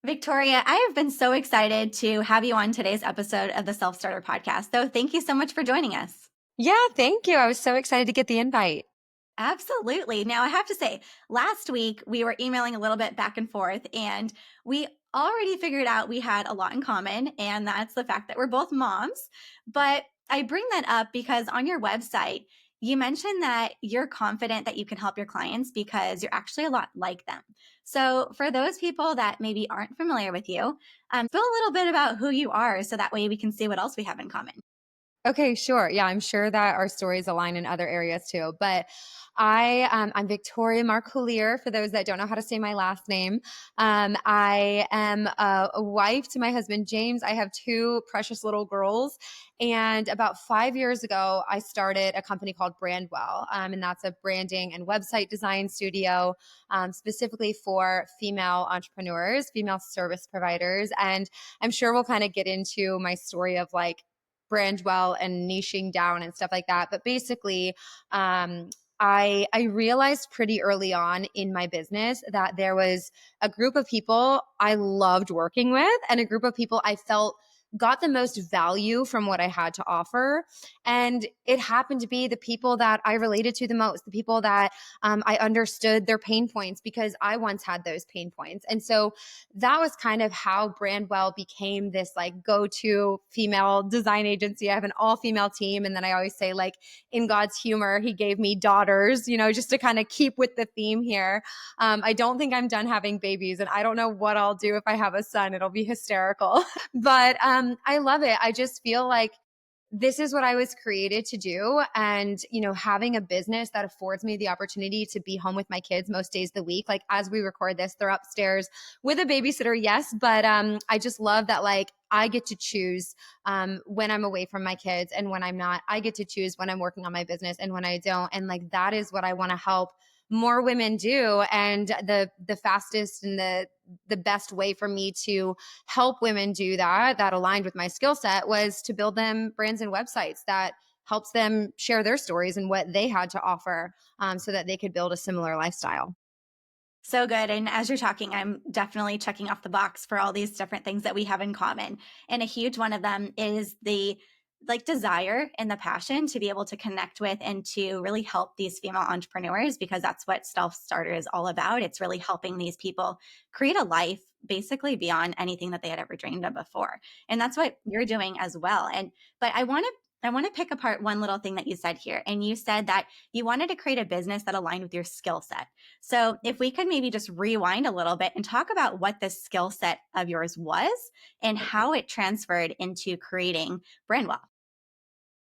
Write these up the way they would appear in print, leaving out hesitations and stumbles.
Victoria, I have been so excited to have you on today's episode of the Self-Starter podcast. So thank you so much for joining us. Yeah, thank you. I was so excited to get the invite. Absolutely. Now, I have to say, last week we were emailing a little bit back and forth, and we already figured out we had a lot in common, and that's the fact that we're both moms. But I bring that up because on your website, you mentioned that you're confident that you can help your clients because you're actually a lot like them. So, for those people that maybe aren't familiar with you, feel a little bit about who you are so that way we can see what else we have in common. Okay, sure. Yeah, I'm sure that our stories align in other areas too. But I'm Victoria Marcoullier. For those that don't know how to say my last name, I am a wife to my husband James. I have two precious little girls, and about 5 years ago, I started a company called Brandwell, and that's a branding and website design studio, specifically for female entrepreneurs, female service providers, and I'm sure we'll kind of get into my story of like Brandwell and niching down and stuff like that. But basically, I realized pretty early on in my business that there was a group of people I loved working with and a group of people I felt got the most value from what I had to offer. And it happened to be the people that I related to the most, the people that I understood their pain points because I once had those pain points. And so that was kind of how Brandwell became this like go-to female design agency. I have an all-female team. And then I always say, like, in God's humor, he gave me daughters, just to kind of keep with the theme here. I don't think I'm done having babies, and I don't know what I'll do if I have a son. It'll be hysterical. But I love it. I just feel like this is what I was created to do. And, having a business that affords me the opportunity to be home with my kids most days of the week. Like as we record this, they're upstairs with a babysitter. Yes. But I just love that, like, I get to choose when I'm away from my kids and when I'm not. I get to choose when I'm working on my business and when I don't. And like, that is what I want to help more women do. And the fastest and the best way for me to help women do that aligned with my skill set was to build them brands and websites that helps them share their stories and what they had to offer, so that they could build a similar lifestyle. So good. And as you're talking, I'm definitely checking off the box for all these different things that we have in common. And a huge one of them is the desire and the passion to be able to connect with and to really help these female entrepreneurs because that's what Self Starter is all about. It's really helping these people create a life basically beyond anything that they had ever dreamed of before. And that's what you're doing as well. And but I want to pick apart one little thing that you said here. And you said that you wanted to create a business that aligned with your skill set. So, if we could maybe just rewind a little bit and talk about what this skill set of yours was and how it transferred into creating Brandwell.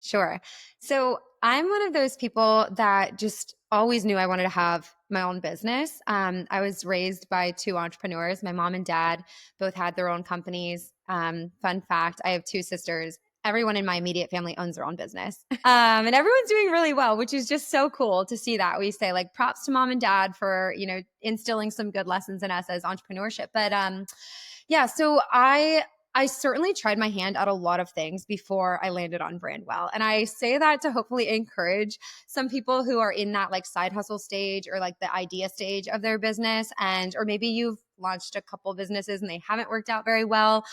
Sure. So I'm one of those people that just always knew I wanted to have my own business. I was raised by two entrepreneurs. My mom and dad both had their own companies. Fun fact, I have two sisters. Everyone in my immediate family owns their own business. And everyone's doing really well, which is just so cool to see that. We say like props to mom and dad for, instilling some good lessons in us as entrepreneurship. But yeah, so I certainly tried my hand at a lot of things before I landed on Brandwell. And I say that to hopefully encourage some people who are in that like side hustle stage or like the idea stage of their business. Or maybe you've launched a couple businesses and they haven't worked out very well.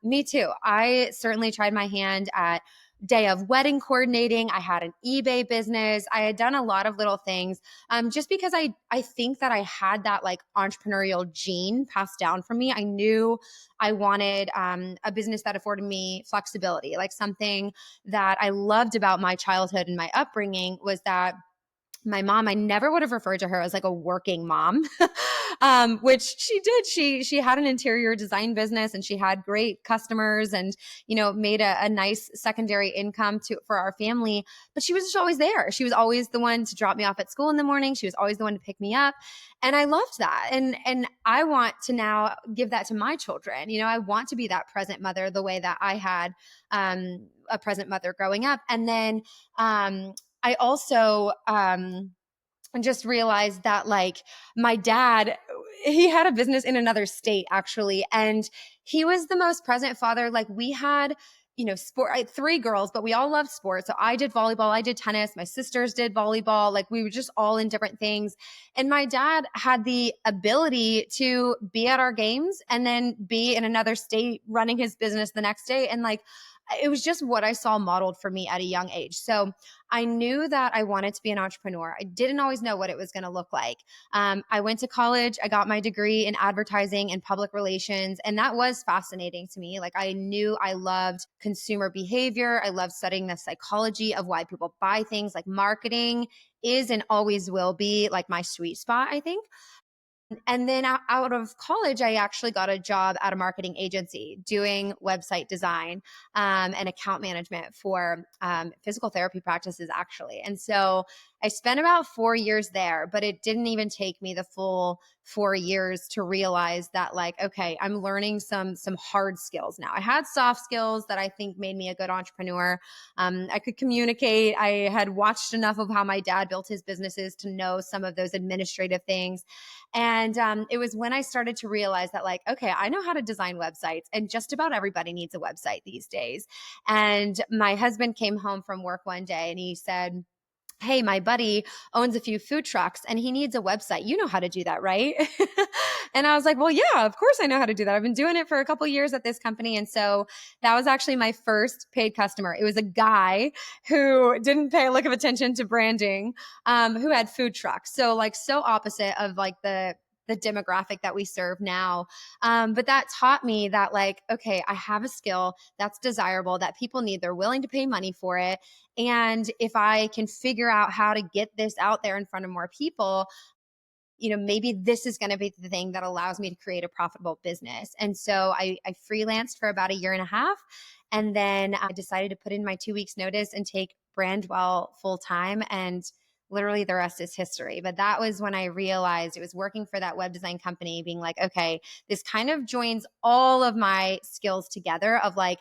Me too. I certainly tried my hand at day of wedding coordinating. I had an eBay business. I had done a lot of little things, just because I think that I had that like entrepreneurial gene passed down from me. I knew I wanted a business that afforded me flexibility. Like something that I loved about my childhood and my upbringing was that my mom, I never would have referred to her as like a working mom, which she did. She had an interior design business and she had great customers and, made a nice secondary income for our family. But she was just always there. She was always the one to drop me off at school in the morning. She was always the one to pick me up. And I loved that. And I want to now give that to my children. I want to be that present mother the way that I had a present mother growing up. And then I also just realized that like my dad, he had a business in another state actually. And he was the most present father. Like we had sport. I had three girls, but we all loved sports. So I did volleyball, I did tennis, my sisters did volleyball. Like we were just all in different things. And my dad had the ability to be at our games and then be in another state running his business the next day. And like, it was just what I saw modeled for me at a young age. So I knew that I wanted to be an entrepreneur. I didn't always know what it was going to look like. I went to college. I got my degree in advertising and public relations. And that was fascinating to me. Like I knew I loved consumer behavior. I loved studying the psychology of why people buy things. Like marketing is and always will be like my sweet spot, I think. And then out of college, I actually got a job at a marketing agency doing website design and account management for physical therapy practices, actually. And so I spent about 4 years there, but it didn't even take me the full 4 years to realize that, like, okay, I'm learning some hard skills now. I had soft skills that I think made me a good entrepreneur. I could communicate. I had watched enough of how my dad built his businesses to know some of those administrative things. And it was when I started to realize that, like, okay, I know how to design websites, and just about everybody needs a website these days. And my husband came home from work one day and he said, hey, my buddy owns a few food trucks and he needs a website. You know how to do that, right? And I was like, well, yeah, of course I know how to do that. I've been doing it for a couple years at this company. And so that was actually my first paid customer. It was a guy who didn't pay a lick of attention to branding, who had food trucks. So like so opposite of like the demographic that we serve now. But that taught me that, like, okay, I have a skill that's desirable that people need. They're willing to pay money for it. And if I can figure out how to get this out there in front of more people, maybe this is going to be the thing that allows me to create a profitable business. And so I freelanced for about a year and a half. And then I decided to put in my 2 weeks notice and take Brandwell full time. And literally the rest is history. But that was when I realized it was working for that web design company, being like, okay, this kind of joins all of my skills together of like,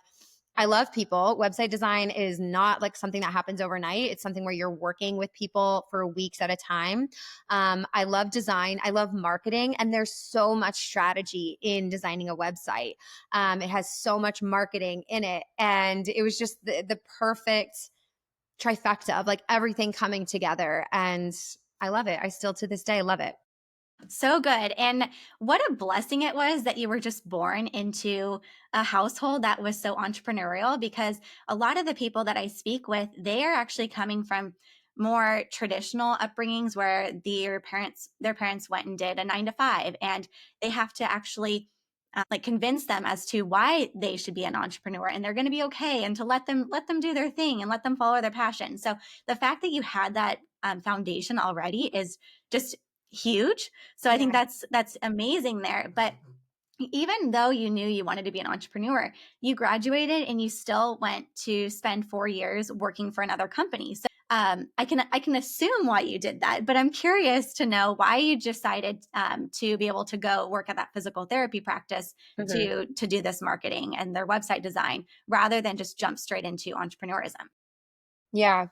I love people. Website design is not like something that happens overnight. It's something where you're working with people for weeks at a time. I love design. I love marketing. And there's so much strategy in designing a website. It has so much marketing in it. And it was just the perfect trifecta of like everything coming together. And I love it. I still to this day love it. So good. And what a blessing it was that you were just born into a household that was so entrepreneurial, because a lot of the people that I speak with, they are actually coming from more traditional upbringings where their parents went and did a 9 to 5, and they have to actually like convince them as to why they should be an entrepreneur, and they're going to be okay, and to let them do their thing and let them follow their passion. So the fact that you had that foundation already is just huge. So I think Yeah. that's amazing there. But even though you knew you wanted to be an entrepreneur, you graduated and you still went to spend 4 years working for another company. So I can assume why you did that, but I'm curious to know why you decided to be able to go work at that physical therapy practice Mhm. to do this marketing and their website design rather than just jump straight into entrepreneurism. Yeah.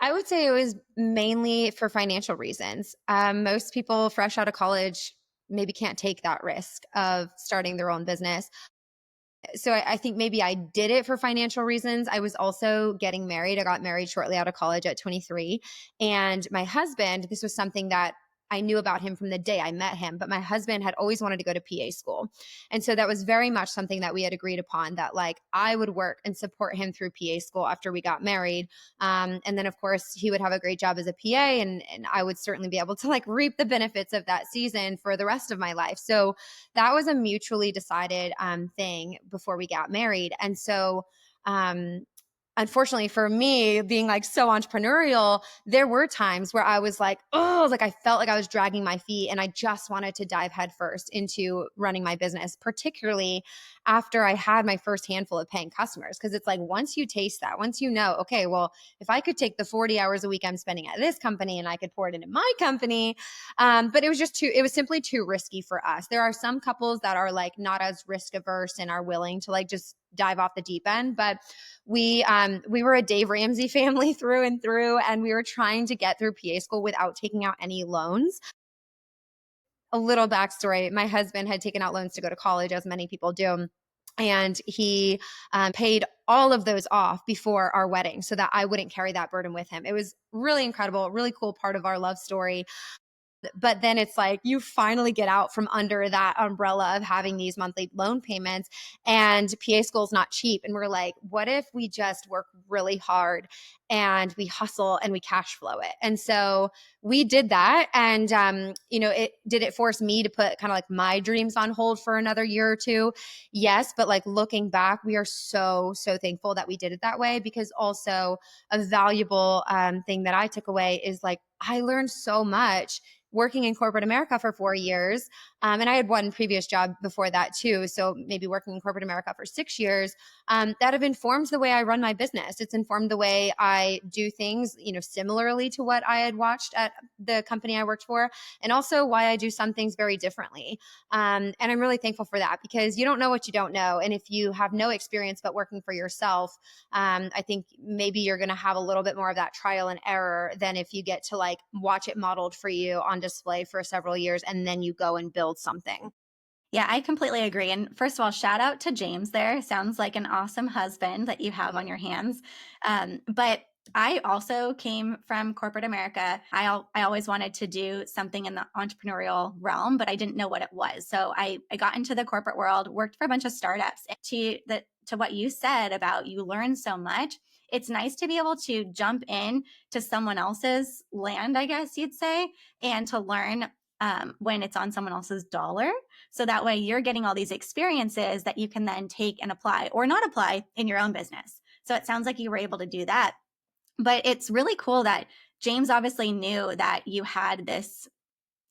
I would say it was mainly for financial reasons. Most people fresh out of college maybe can't take that risk of starting their own business. So I think maybe I did it for financial reasons. I was also getting married. I got married shortly out of college at 23. And my husband, this was something that I knew about him from the day I met him, but my husband had always wanted to go to PA school. And so that was very much something that we had agreed upon, that like I would work and support him through PA school after we got married. And then, of course, he would have a great job as a PA, and I would certainly be able to like reap the benefits of that season for the rest of my life. So that was a mutually decided thing before we got married. And so, um, unfortunately for me, being like so entrepreneurial, there were times where I was like, oh, like I felt like I was dragging my feet and I just wanted to dive headfirst into running my business, particularly after I had my first handful of paying customers. Cause it's like, once you taste that, once you know, okay, well, if I could take the 40 hours a week I'm spending at this company and I could pour it into my company. But it was simply too risky for us. There are some couples that are like not as risk averse and are willing to like just dive off the deep end. But we were a Dave Ramsey family through and through, and we were trying to get through PA school without taking out any loans. A little backstory: my husband had taken out loans to go to college, as many people do. And he paid all of those off before our wedding so that I wouldn't carry that burden with him. It was really incredible, really cool part of our love story. But then it's like you finally get out from under that umbrella of having these monthly loan payments, and PA school is not cheap. And we're like, what if we just work really hard and we hustle and we cash flow it? And so we did that. And, it force me to put kind of like my dreams on hold for another year or two? Yes. But like looking back, we are so, so thankful that we did it that way, because also a valuable thing that I took away is like, I learned so much working in corporate America for 4 years. And I had one previous job before that too. So maybe working in corporate America for 6 years, that have informed the way I run my business. It's informed the way I do things, similarly to what I had watched at the company I worked for, and also why I do some things very differently. And I'm really thankful for that, because you don't know what you don't know. And if you have no experience but working for yourself, I think maybe you're going to have a little bit more of that trial and error than if you get to like watch it modeled for you on display for several years and then you go and build something. Yeah, I completely agree. And first of all, shout out to James there. Sounds like an awesome husband that you have on your hands. But I also came from corporate America. I always wanted to do something in the entrepreneurial realm, but I didn't know what it was. So I got into the corporate world, worked for a bunch of startups. To what you said about you learn so much, it's nice to be able to jump in to someone else's land, I guess you'd say, and to learn when it's on someone else's dollar. So that way you're getting all these experiences that you can then take and apply or not apply in your own business. So it sounds like you were able to do that. But it's really cool that James obviously knew that you had this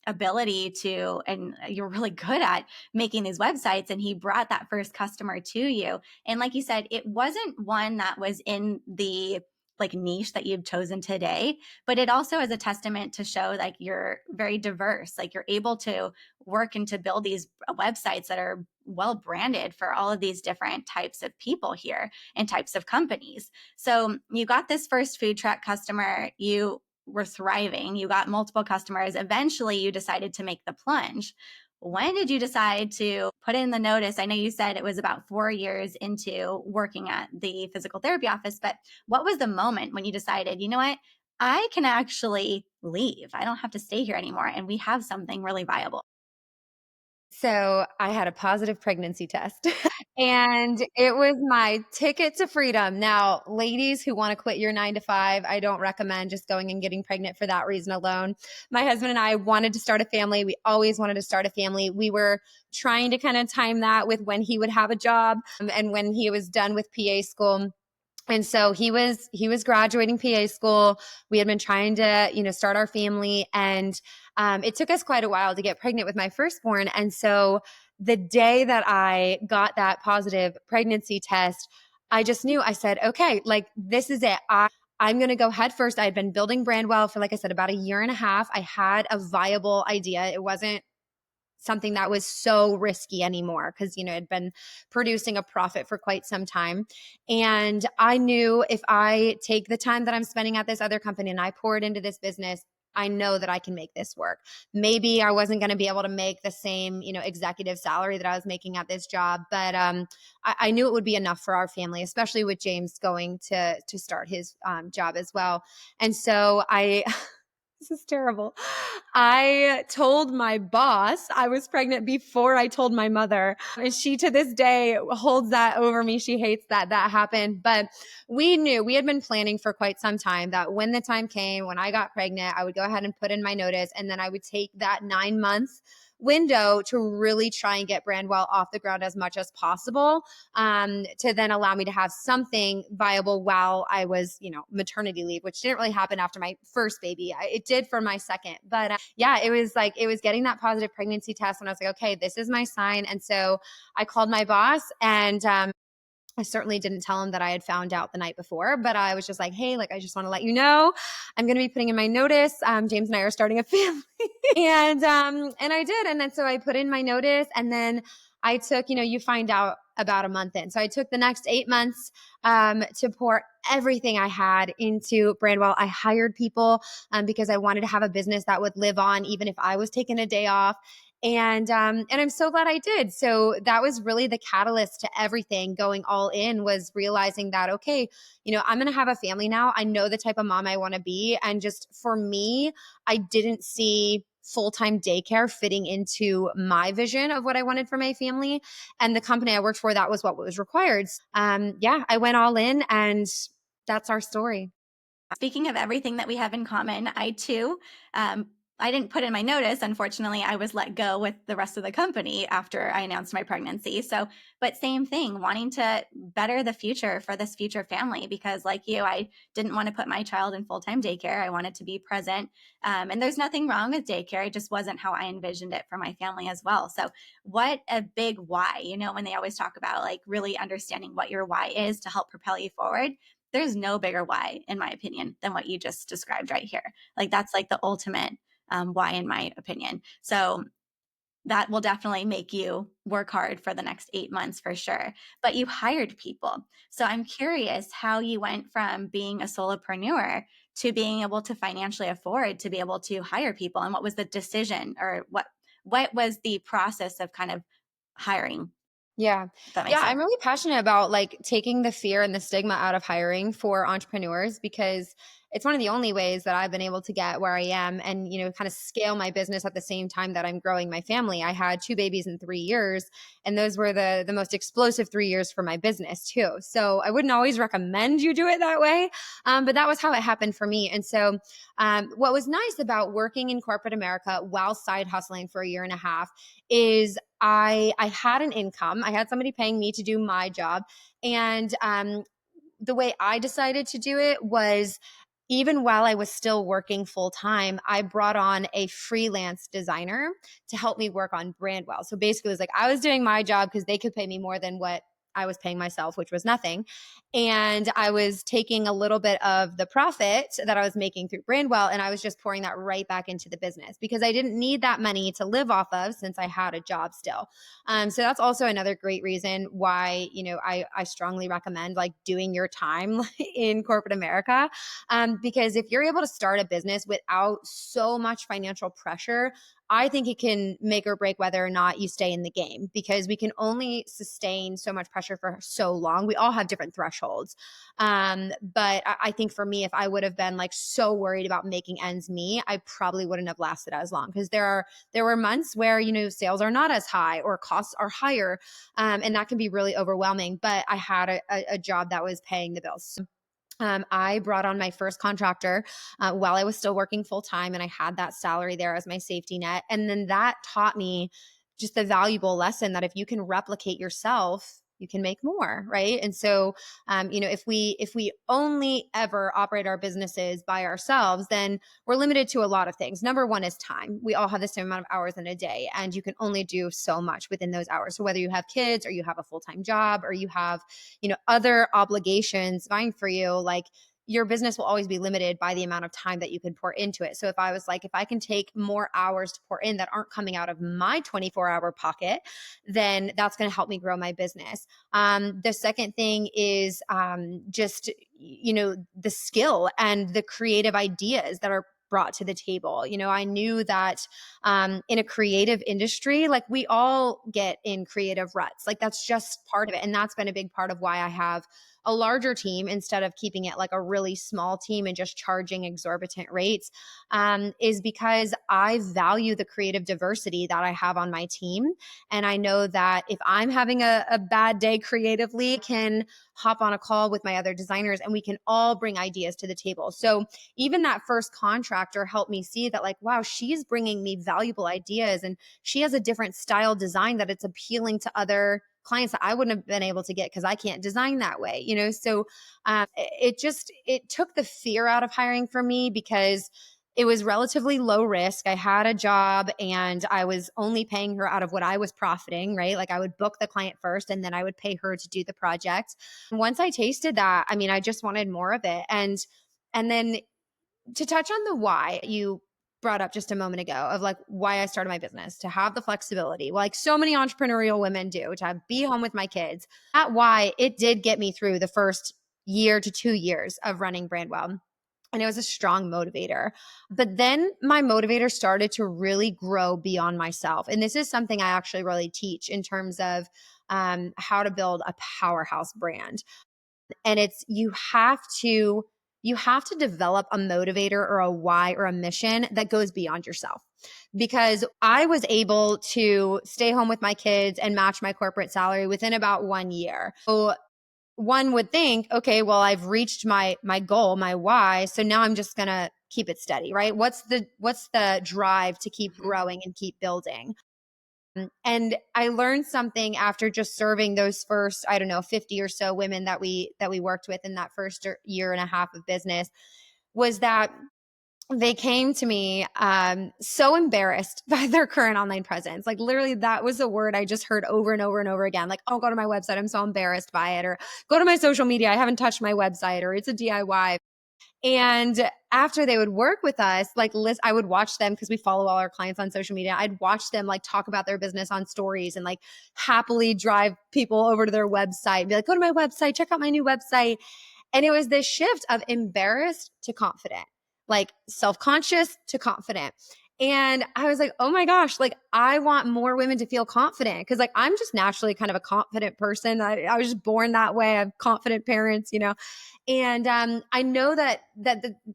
ability to, and you're really good at making these websites, and he brought that first customer to you. And like you said, it wasn't one that was in the like niche that you've chosen today, but it also is a testament to show like you're very diverse, like you're able to work and to build these websites that are well branded for all of these different types of people here and types of companies. So you got this first food truck customer, you were thriving, you got multiple customers. Eventually, you decided to make the plunge. When did you decide to put in the notice? I know you said it was about 4 years into working at the physical therapy office, but what was the moment when you decided, you know what? I can actually leave. I don't have to stay here anymore. And we have something really viable. So I had a positive pregnancy test and it was my ticket to freedom. Now, ladies who want to quit your 9 to 5, I don't recommend just going and getting pregnant for that reason alone. My husband and I wanted to start a family. We always wanted to start a family. We were trying to kind of time that with when he would have a job and when he was done with PA school. And so he was graduating PA school. We had been trying to, start our family, and it took us quite a while to get pregnant with my firstborn. And so the day that I got that positive pregnancy test, I just knew. I said, okay, like this is it. I'm going to go head first. I had been building Brandwell for, like I said, about a year and a half. I had a viable idea. It wasn't something that was so risky anymore because had been producing a profit for quite some time. And I knew if I take the time that I'm spending at this other company and I pour it into this business, I know that I can make this work. Maybe I wasn't going to be able to make the same, executive salary that I was making at this job, but I knew it would be enough for our family, especially with James going to start his job as well. And so I this is terrible. I told my boss I was pregnant before I told my mother. And she to this day holds that over me. She hates that that happened. But we knew, we had been planning for quite some time that when the time came, when I got pregnant, I would go ahead and put in my notice. And then I would take that 9 months window to really try and get Brandwell off the ground as much as possible, to then allow me to have something viable while I was, maternity leave, which didn't really happen after my first baby. It did for my second. But yeah, it was getting that positive pregnancy test when I was like, okay, this is my sign. And so I called my boss, and I certainly didn't tell him that I had found out the night before, but I was just like, hey, like, I just want to let you know, I'm going to be putting in my notice. James and I are starting a family. And I did. And then so I put in my notice, and then I took, you find out about a month in. So I took the next 8 months to pour everything I had into Brandwell. I hired people because I wanted to have a business that would live on even if I was taking a day off. And I'm so glad I did. So that was really the catalyst to everything. Going all in was realizing that, okay, I'm going to have a family now. I know the type of mom I want to be, and just for me, I didn't see full-time daycare fitting into my vision of what I wanted for my family. And the company I worked for, that was what was required. Yeah, I went all in, and that's our story. Speaking of everything that we have in common, I too, I didn't put in my notice. Unfortunately, I was let go with the rest of the company after I announced my pregnancy. So, but same thing, wanting to better the future for this future family, because like you, I didn't want to put my child in full time daycare. I wanted to be present. And there's nothing wrong with daycare. It just wasn't how I envisioned it for my family as well. So, what a big why, when they always talk about like really understanding what your why is to help propel you forward, there's no bigger why, in my opinion, than what you just described right here. Like that's like the ultimate why, in my opinion. So that will definitely make you work hard for the next 8 months for sure. But you hired people. So I'm curious how you went from being a solopreneur to being able to financially afford to be able to hire people, and what was the decision, or what was the process of kind of hiring, Yeah. if that Yeah, makes sense. I'm really passionate about like taking the fear and the stigma out of hiring for entrepreneurs, because it's one of the only ways that I've been able to get where I am and, kind of scale my business at the same time that I'm growing my family. I had two babies in 3 years, and those were the most explosive 3 years for my business too. So I wouldn't always recommend you do it that way. But that was how it happened for me. And so what was nice about working in corporate America while side hustling for a year and a half is I had an income. I had somebody paying me to do my job, and the way I decided to do it was, even while I was still working full time, I brought on a freelance designer to help me work on Brandwell. So basically, it was like I was doing my job because they could pay me more than what I was paying myself, which was nothing. And I was taking a little bit of the profit that I was making through Brandwell, and I was just pouring that right back into the business because I didn't need that money to live off of since I had a job still. So that's also another great reason why, I strongly recommend like doing your time in corporate America. Because if you're able to start a business without so much financial pressure, I think it can make or break whether or not you stay in the game, because we can only sustain so much pressure for so long. We all have different thresholds. But I think for me, if I would have been like so worried about making ends meet, I probably wouldn't have lasted as long, because there were months where, sales are not as high or costs are higher. And that can be really overwhelming. But I had a job that was paying the bills. I brought on my first contractor while I was still working full time, and I had that salary there as my safety net. And then that taught me just the valuable lesson that if you can replicate yourself, you can make more, right? And so, if we only ever operate our businesses by ourselves, then we're limited to a lot of things. Number one is time. We all have the same amount of hours in a day, and you can only do so much within those hours. So whether you have kids or you have a full time job or you have other obligations vying for you, like your business will always be limited by the amount of time that you can pour into it. So if I was like, if I can take more hours to pour in that aren't coming out of my 24-hour pocket, then that's going to help me grow my business. The second thing is just, the skill and the creative ideas that are brought to the table. I knew that in a creative industry, like we all get in creative ruts. Like that's just part of it. And that's been a big part of why I have a larger team instead of keeping it like a really small team and just charging exorbitant rates, is because I value the creative diversity that I have on my team. And I know that if I'm having a bad day creatively, I can hop on a call with my other designers and we can all bring ideas to the table. So even that first contractor helped me see that, like, wow, she's bringing me valuable ideas and she has a different style design that it's appealing to other clients that I wouldn't have been able to get because I can't design that way, So it took the fear out of hiring for me because it was relatively low risk. I had a job and I was only paying her out of what I was profiting, right? Like I would book the client first and then I would pay her to do the project. And once I tasted that, I just wanted more of it. And then to touch on the why, brought up just a moment ago of like why I started my business, to have the flexibility, like so many entrepreneurial women do, to have, be home with my kids. That why it did get me through the first year to 2 years of running Brandwell. And it was a strong motivator. But then my motivator started to really grow beyond myself. And this is something I actually really teach in terms of how to build a powerhouse brand. And it's you have to develop a motivator or a why or a mission that goes beyond yourself. Because I was able to stay home with my kids and match my corporate salary within about 1 year. So one would think, okay, well, I've reached my goal, my why, so now I'm just going to keep it steady, right? What's the drive to keep Mhm. growing and keep building? And I learned something after just serving those first, I don't know, 50 or so women that we worked with in that first year and a half of business, was that they came to me so embarrassed by their current online presence. Like literally, that was a word I just heard over and over and over again. Like, oh, go to my website, I'm so embarrassed by it, or go to my social media, I haven't touched my website, or it's a DIY. And after they would work with us, like I would watch them because we follow all our clients on social media. I'd watch them like talk about their business on stories and like happily drive people over to their website and be like, go to my website, check out my new website. And it was this shift of embarrassed to confident, like self-conscious to confident. And I was like, oh my gosh, like I want more women to feel confident because like I'm just naturally kind of a confident person. I was just born that way. I have confident parents, you know. And I know that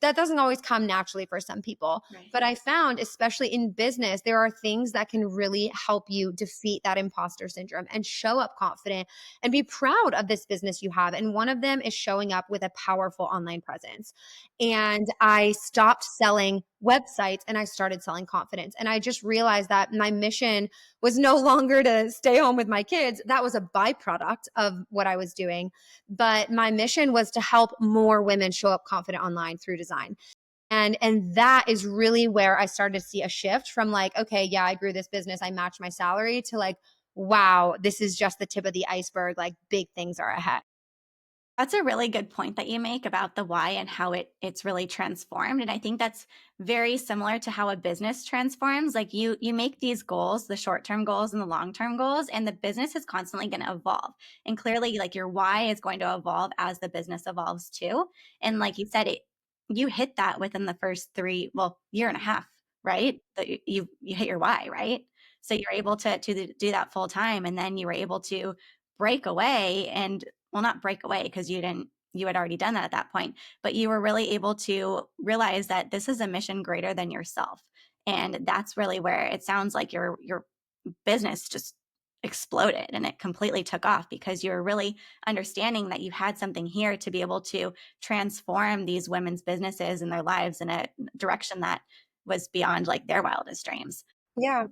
doesn't always come naturally for some people, Right. but I found, especially in business, there are things that can really help you defeat that imposter syndrome and show up confident and be proud of this business you have. And one of them is showing up with a powerful online presence. And I stopped selling websites and I started selling confidence. And I just realized that my mission was no longer to stay home with my kids. That was a byproduct of what I was doing. But my mission was to help more women show up confident online through design. And that is really where I started to see a shift from like, okay, yeah, I grew this business, I matched my salary, to like, wow, this is just the tip of the iceberg. Like big things are ahead. That's a really good point that you make about the why and how it's really transformed. And I think that's very similar to how a business transforms. Like you make these goals, the short-term goals and the long-term goals, and the business is constantly going to evolve. And clearly, like your why is going to evolve as the business evolves too. And like you said, you hit that within the first year and a half, right? That you hit your why, right? So you're able to do that full time, and then you were able to break away and well, not break away because you had already done that at that point, but you were really able to realize that this is a mission greater than yourself. And that's really where it sounds like your business just exploded and it completely took off because you're really understanding that you had something here to be able to transform these women's businesses and their lives in a direction that was beyond like their wildest dreams. Yeah.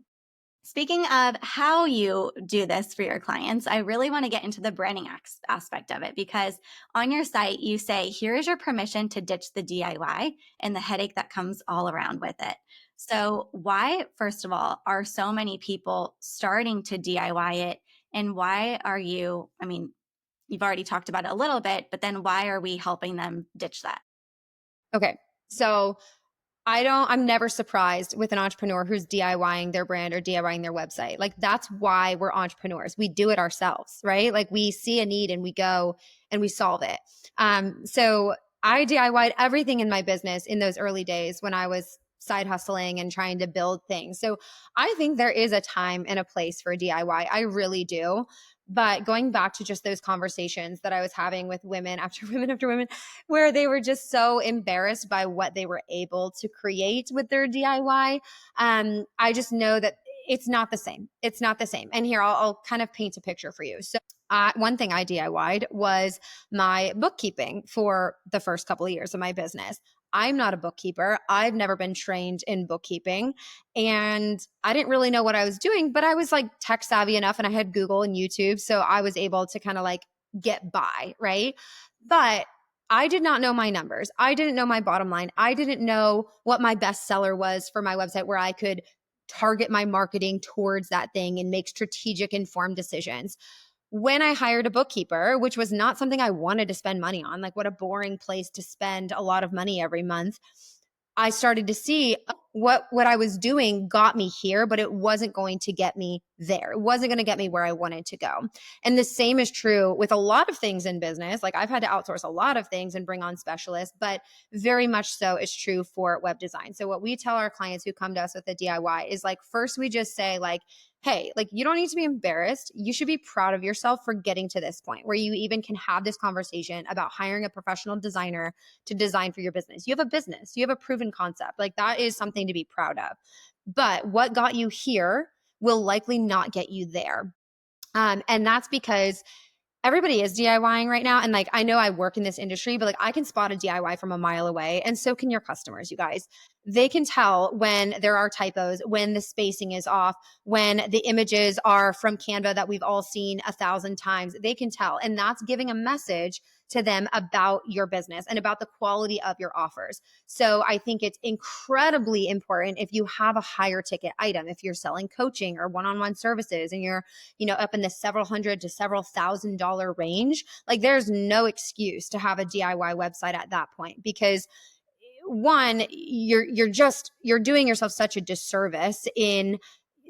Speaking of how you do this for your clients, I really want to get into the branding aspect of it because on your site, you say, here is your permission to ditch the DIY and the headache that comes all around with it. So, why, first of all, are so many people starting to DIY it? And why are you, I mean, you've already talked about it a little bit, but then why are we helping them ditch that? Okay. So I'm never surprised with an entrepreneur who's DIYing their brand or DIYing their website. Like that's why we're entrepreneurs. We do it ourselves, right? Like we see a need and we go and we solve it. So I DIY'd everything in my business in those early days when I was side hustling and trying to build things. So I think there is a time and a place for DIY. I really do. But going back to just those conversations that I was having with women after women after women, where they were just so embarrassed by what they were able to create with their DIY. I just know that it's not the same. It's not the same. And here I'll kind of paint a picture for you. So one thing I DIY'd was my bookkeeping for the first couple of years of my business. I'm not a bookkeeper. I've never been trained in bookkeeping. And I didn't really know what I was doing, but I was like tech savvy enough and I had Google and YouTube. So I was able to kind of like get by, right? But I did not know my numbers. I didn't know my bottom line. I didn't know what my best seller was for my website where I could target my marketing towards that thing and make strategic informed decisions. When I hired a bookkeeper, which was not something I wanted to spend money on, like what a boring place to spend a lot of money every month, I started to see what I was doing got me here, but it wasn't going to get me there. It wasn't going to get me where I wanted to go. And the same is true with a lot of things in business. Like I've had to outsource a lot of things and bring on specialists, but very much so is true for web design. So what we tell our clients who come to us with a DIY is like, first we just say like, hey, like you don't need to be embarrassed. You should be proud of yourself for getting to this point where you even can have this conversation about hiring a professional designer to design for your business. You have a business, you have a proven concept. Like that is something to be proud of. But what got you here will likely not get you there. And that's because everybody is DIYing right now. And like, I know I work in this industry, but like I can spot a DIY from a mile away. And so can your customers, you guys. They can tell when there are typos, when the spacing is off, when the images are from Canva that we've all seen 1,000 times. They can tell. And that's giving a message to them about your business and about the quality of your offers. So I think it's incredibly important if you have a higher ticket item, if you're selling coaching or one-on-one services and you're, up in the several hundred to several $1,000 range, like there's no excuse to have a DIY website at that point because one, you're doing yourself such a disservice in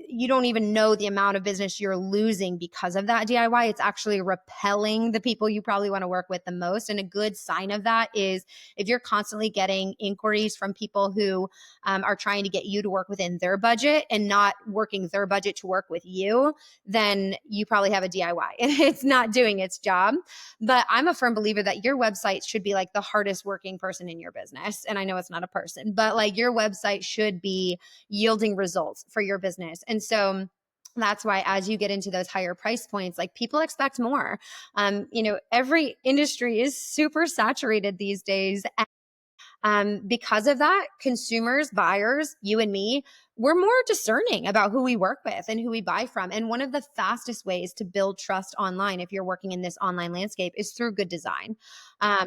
you don't even know the amount of business you're losing because of that DIY. It's actually repelling the people you probably want to work with the most. And a good sign of that is if you're constantly getting inquiries from people who are trying to get you to work within their budget and not working their budget to work with you, then you probably have a DIY and it's not doing its job. But I'm a firm believer that your website should be like the hardest working person in your business. And I know it's not a person, but like your website should be yielding results for your business. And so that's why as you get into those higher price points, like people expect more. Every industry is super saturated these days. Because of that, consumers, buyers, you and me, we're more discerning about who we work with and who we buy from. And one of the fastest ways to build trust online, if you're working in this online landscape, is through good design.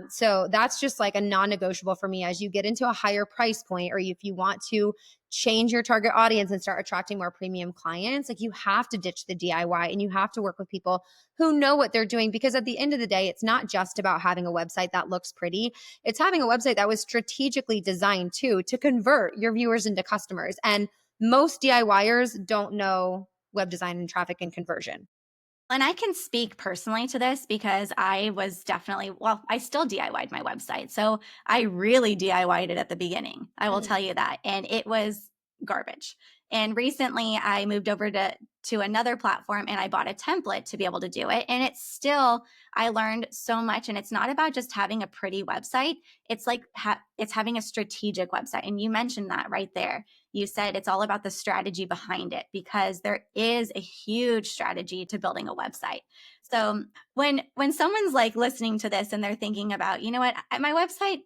So that's just like a non-negotiable for me as you get into a higher price point, or if you want to change your target audience and start attracting more premium clients, like you have to ditch the DIY and you have to work with people who know what they're doing. Because at the end of the day, it's not just about having a website that looks pretty. It's having a website that was strategically designed to convert your viewers into customers. And most DIYers don't know web design and traffic and conversion. And I can speak personally to this because I was definitely, well, I still DIY'd my website. So I really DIY'd it at the beginning. I will tell you that. And it was garbage. And recently I moved over to another platform and I bought a template to be able to do it. And it's still, I learned so much. And it's not about just having a pretty website. It's like, it's having a strategic website. And you mentioned that right there. You said it's all about the strategy behind it because there is a huge strategy to building a website. So when someone's like listening to this and they're thinking about, you know what, my website,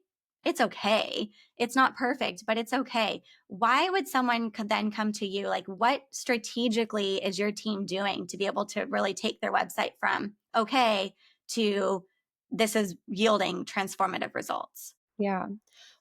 it's okay. It's not perfect, but it's okay. Why would someone then come to you? Like, what strategically is your team doing to be able to really take their website from okay to this is yielding transformative results? Yeah.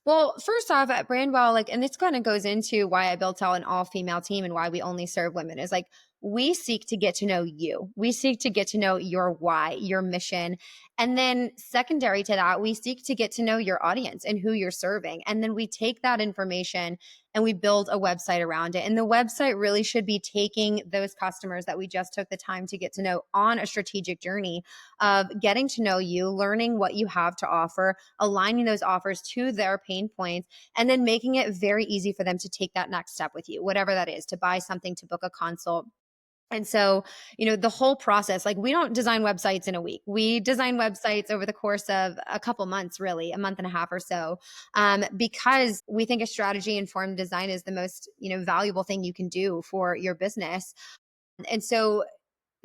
Well, first off, at Brandwell, like, and this kind of goes into why I built out an all-female team and why we only serve women is like, we seek to get to know you. We seek to get to know your why, your mission. And then secondary to that, we seek to get to know your audience and who you're serving. And then we take that information and we build a website around it. And the website really should be taking those customers that we just took the time to get to know on a strategic journey of getting to know you, learning what you have to offer, aligning those offers to their pain points, and then making it very easy for them to take that next step with you, whatever that is, to buy something, to book a consult. And so, the whole process, like we don't design websites in a week. We design websites over the course of a couple months, really, a month and a half or so, because we think a strategy informed design is the most, valuable thing you can do for your business. And so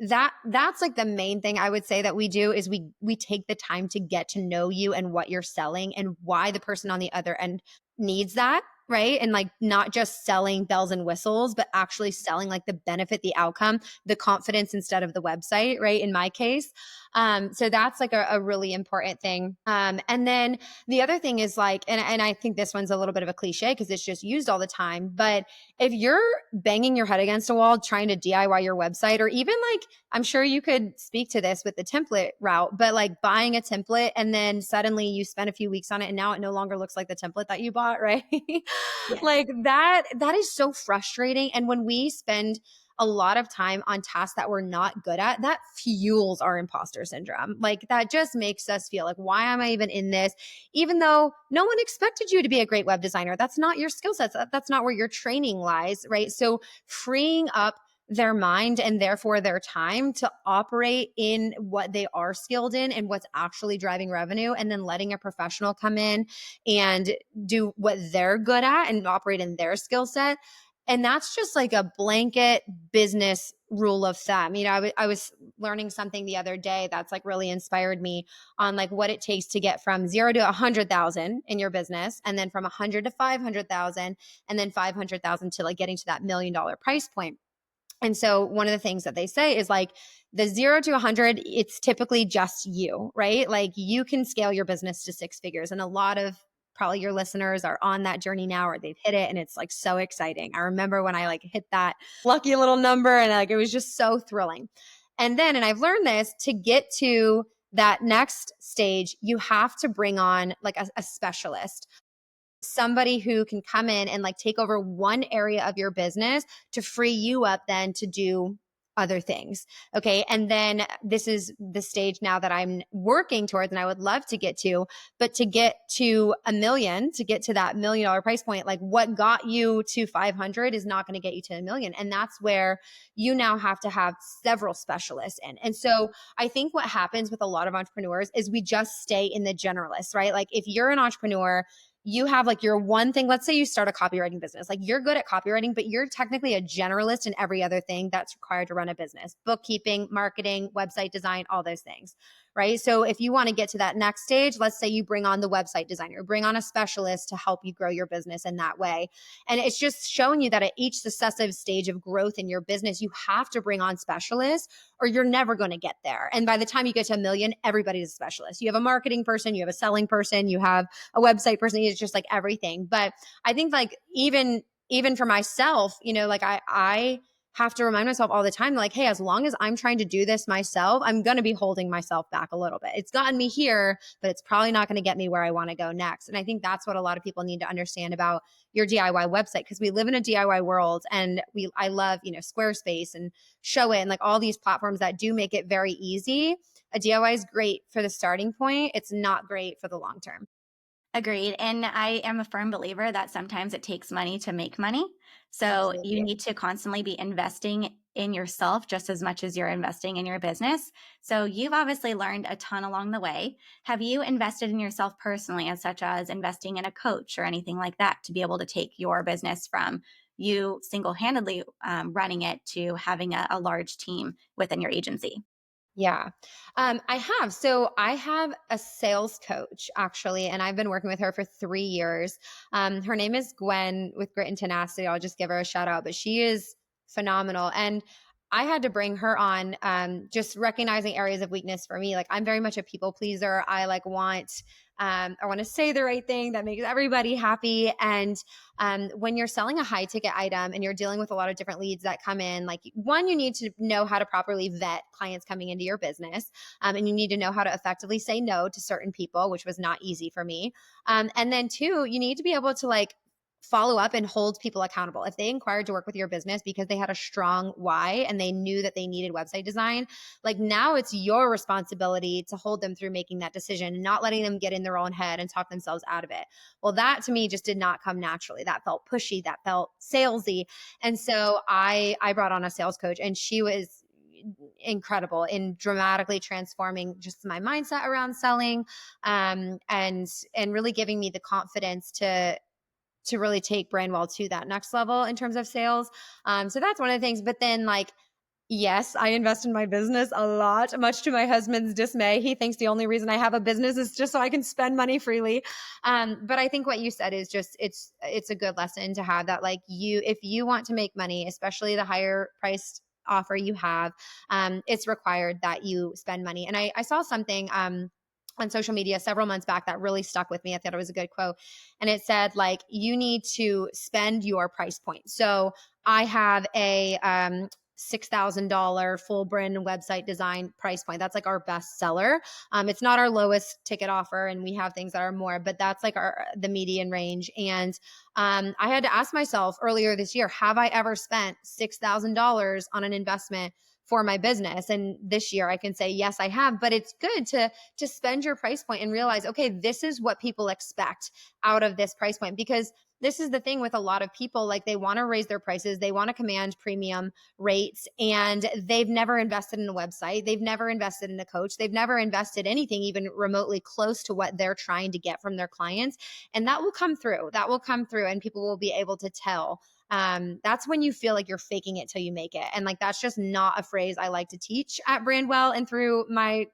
that's like the main thing I would say that we do is we take the time to get to know you and what you're selling and why the person on the other end needs that, right? And like not just selling bells and whistles, but actually selling like the benefit, the outcome, the confidence instead of the website, right? In my case. So that's like a really important thing. And then the other thing is like, and I think this one's a little bit of a cliche because it's just used all the time, but if you're banging your head against a wall trying to DIY your website, or even like, I'm sure you could speak to this with the template route, but like buying a template and then suddenly you spend a few weeks on it and now it no longer looks like the template that you bought, right? Yes. Like that is so frustrating. And when we spend a lot of time on tasks that we're not good at, that fuels our imposter syndrome. Like that just makes us feel like, why am I even in this? Even though no one expected you to be a great web designer. That's not your skill sets. That's not where your training lies, right? So freeing up their mind and therefore their time to operate in what they are skilled in and what's actually driving revenue, and then letting a professional come in and do what they're good at and operate in their skill set. And that's just like a blanket business rule of thumb. I was learning something the other day that's like really inspired me on like what it takes to get from 0 to 100,000 in your business, and then from 100 to 500,000, and then 500,000 to like getting to that $1 million price point. And so one of the things that they say is like the 0 to 100, it's typically just you, right? Like you can scale your business to six figures. And a lot of probably your listeners are on that journey now, or they've hit it. And it's like so exciting. I remember when I like hit that lucky little number, and like it was just so thrilling. And I've learned this, to get to that next stage, you have to bring on like a specialist, somebody who can come in and like take over one area of your business to free you up then to do other things. Okay. And then this is the stage now that I'm working towards and I would love to get to, but to get to a million, to get to that $1 million price point, like what got you to 500 is not going to get you to a million. And that's where you now have to have several specialists in. And so I think what happens with a lot of entrepreneurs is we just stay in the generalist, right? Like if you're an entrepreneur, you have like your one thing. Let's say you start a copywriting business. Like you're good at copywriting, but you're technically a generalist in every other thing that's required to run a business: bookkeeping, marketing, website design, all those things, right? So if you want to get to that next stage, let's say you bring on the website designer, bring on a specialist to help you grow your business in that way. And it's just showing you that at each successive stage of growth in your business, you have to bring on specialists or you're never going to get there. And by the time you get to a million, everybody's a specialist. You have a marketing person, you have a selling person, you have a website person. It's just like everything. But I think like even for myself, like I have to remind myself all the time, like, hey, as long as I'm trying to do this myself, I'm going to be holding myself back a little bit. It's gotten me here, but it's probably not going to get me where I want to go next. And I think that's what a lot of people need to understand about your DIY website, because we live in a DIY world, and I love, Squarespace and Show It and like all these platforms that do make it very easy. A DIY is great for the starting point. It's not great for the long term. Agreed. And I am a firm believer that sometimes it takes money to make money. So you Absolutely. need to constantly be investing in yourself just as much as you're investing in your business. So you've obviously learned a ton along the way. Have you invested in yourself personally, as such as investing in a coach or anything like that, to be able to take your business from you single-handedly running it to having a large team within your agency? Yeah, I have. So I have a sales coach actually, and I've been working with her for 3 years. Her name is Gwen with Grit and Tenacity. I'll just give her a shout out, but she is phenomenal. And I had to bring her on, just recognizing areas of weakness for me. Like I'm very much a people pleaser. I want to say the right thing that makes everybody happy. And when you're selling a high ticket item and you're dealing with a lot of different leads that come in, like one, you need to know how to properly vet clients coming into your business. And you need to know how to effectively say no to certain people, which was not easy for me. And then two, you need to be able to like follow up and hold people accountable. If they inquired to work with your business because they had a strong why and they knew that they needed website design, like now it's your responsibility to hold them through making that decision and not letting them get in their own head and talk themselves out of it. Well, that to me just did not come naturally. That felt pushy, that felt salesy. And so I brought on a sales coach, and she was incredible in dramatically transforming just my mindset around selling, and really giving me the confidence to really take Brandwell to that next level in terms of sales. So that's one of the things. But then like, yes, I invest in my business a lot, much to my husband's dismay. He thinks the only reason I have a business is just so I can spend money freely. But I think what you said is just, it's a good lesson to have, that like if you want to make money, especially the higher priced offer you have, it's required that you spend money. And I saw something, on social media several months back that really stuck with me. I thought it was a good quote. And it said, like, you need to spend your price point. So I have $6,000 full brand and website design price point. That's like our best seller. It's not our lowest ticket offer, and we have things that are more, but that's like the median range. And I had to ask myself earlier this year, have I ever spent $6,000 on an investment for my business? And this year I can say yes, I have. But it's good to spend your price point and realize, okay, this is what people expect out of this price point. Because this is the thing with a lot of people, like they want to raise their prices, they want to command premium rates, and they've never invested in a website, they've never invested in a coach, they've never invested anything even remotely close to what they're trying to get from their clients. And that will come through. That will come through, and people will be able to tell. That's when you feel like you're faking it till you make it. And like, that's just not a phrase I like to teach at Brandwell. And through my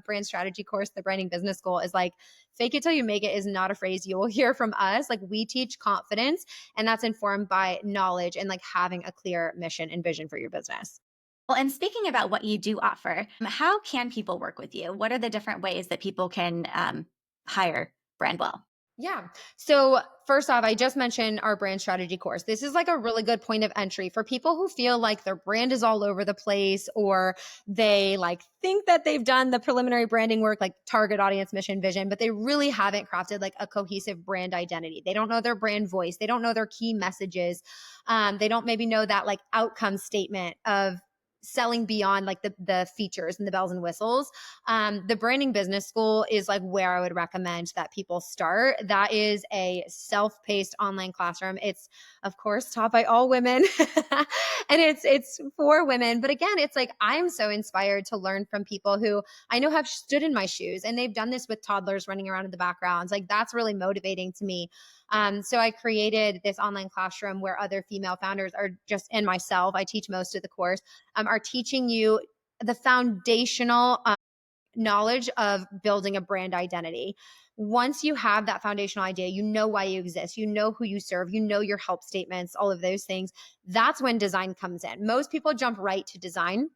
brand strategy course, the Branding Business School, is like, fake it till you make it is not a phrase you will hear from us. Like, we teach confidence, and that's informed by knowledge and like having a clear mission and vision for your business. Well, and speaking about what you do offer, how can people work with you? What are the different ways that people can hire Brandwell? Yeah. So, first off, I just mentioned our brand strategy course. This is like a really good point of entry for people who feel like their brand is all over the place, or they like think that they've done the preliminary branding work, like target audience, mission, vision, but they really haven't crafted like a cohesive brand identity. They don't know their brand voice. They don't know their key messages. They don't maybe know that like outcome statement of selling beyond like the features and the bells and whistles. The Branding Business School is like where I would recommend that people start. That is a self-paced online classroom. It's of course taught by all women, and it's for women. But again, it's like I'm so inspired to learn from people who I know have stood in my shoes, and they've done this with toddlers running around in the backgrounds. Like, that's really motivating to me. So I created this online classroom where other female founders are just, and myself, I teach most of the course, are teaching you the foundational knowledge of building a brand identity. Once you have that foundational idea, you know why you exist, you know who you serve, you know your help statements, all of those things. That's when design comes in. Most people jump right to design.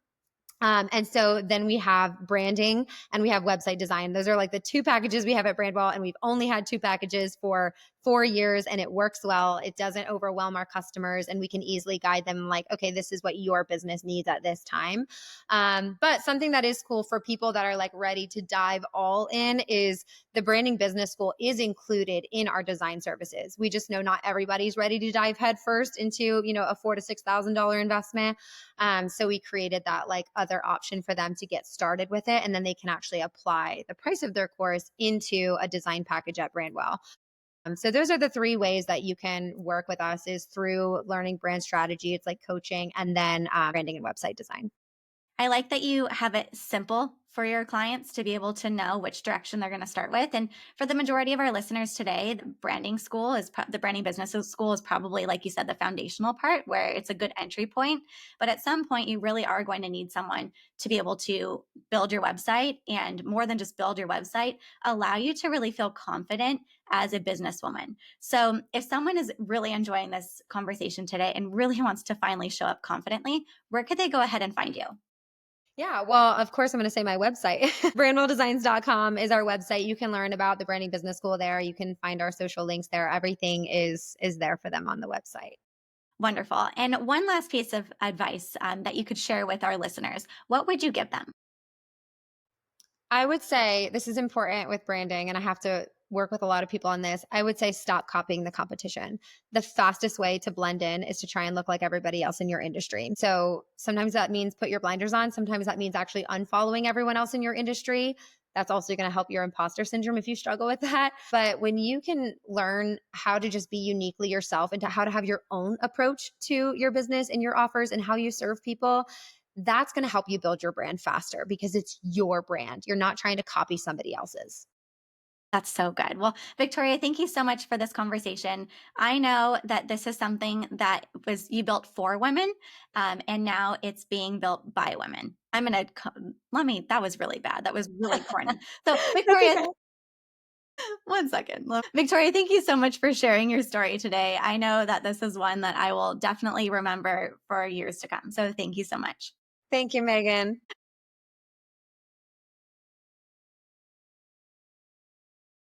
And so then we have branding and we have website design. Those are like the two packages we have at Brandwell. And we've only had two packages for 4 years, and it works well. It doesn't overwhelm our customers, and we can easily guide them like, okay, this is what your business needs at this time. But something that is cool for people that are like ready to dive all in is the Branding Business School is included in our design services. We just know not everybody's ready to dive headfirst into, a $4,000 to $6,000 investment. So we created that like other option for them to get started with it. And then they can actually apply the price of their course into a design package at Brandwell. So those are the three ways that you can work with us, is through learning brand strategy. It's like coaching, and then branding and website design. I like that you have it simple for your clients to be able to know which direction they're going to start with. And for the majority of our listeners today, the branding business school is probably, like you said, the foundational part where it's a good entry point. But at some point, you really are going to need someone to be able to build your website, and more than just build your website, allow you to really feel confident as a businesswoman. So if someone is really enjoying this conversation today and really wants to finally show up confidently, where could they go ahead and find you? Yeah, well, of course, I'm going to say my website. Brandwelldesigns.com is our website. You can learn about the Branding Business School there. You can find our social links there. Everything is there for them on the website. Wonderful. And one last piece of advice that you could share with our listeners, what would you give them? I would say this is important with branding, and I have to work with a lot of people on this. I would say stop copying the competition. The fastest way to blend in is to try and look like everybody else in your industry. So sometimes that means put your blinders on. Sometimes that means actually unfollowing everyone else in your industry. That's also going to help your imposter syndrome if you struggle with that. But when you can learn how to just be uniquely yourself and to how to have your own approach to your business and your offers and how you serve people, that's going to help you build your brand faster because it's your brand. You're not trying to copy somebody else's. That's so good. Well, Victoria, thank you so much for this conversation. I know that this is something that was you built for women, and now it's being built by women. That was really bad. That was really corny. So, That's Victoria, okay. one second. Victoria, thank you so much for sharing your story today. I know that this is one that I will definitely remember for years to come. So, thank you so much. Thank you, Megan.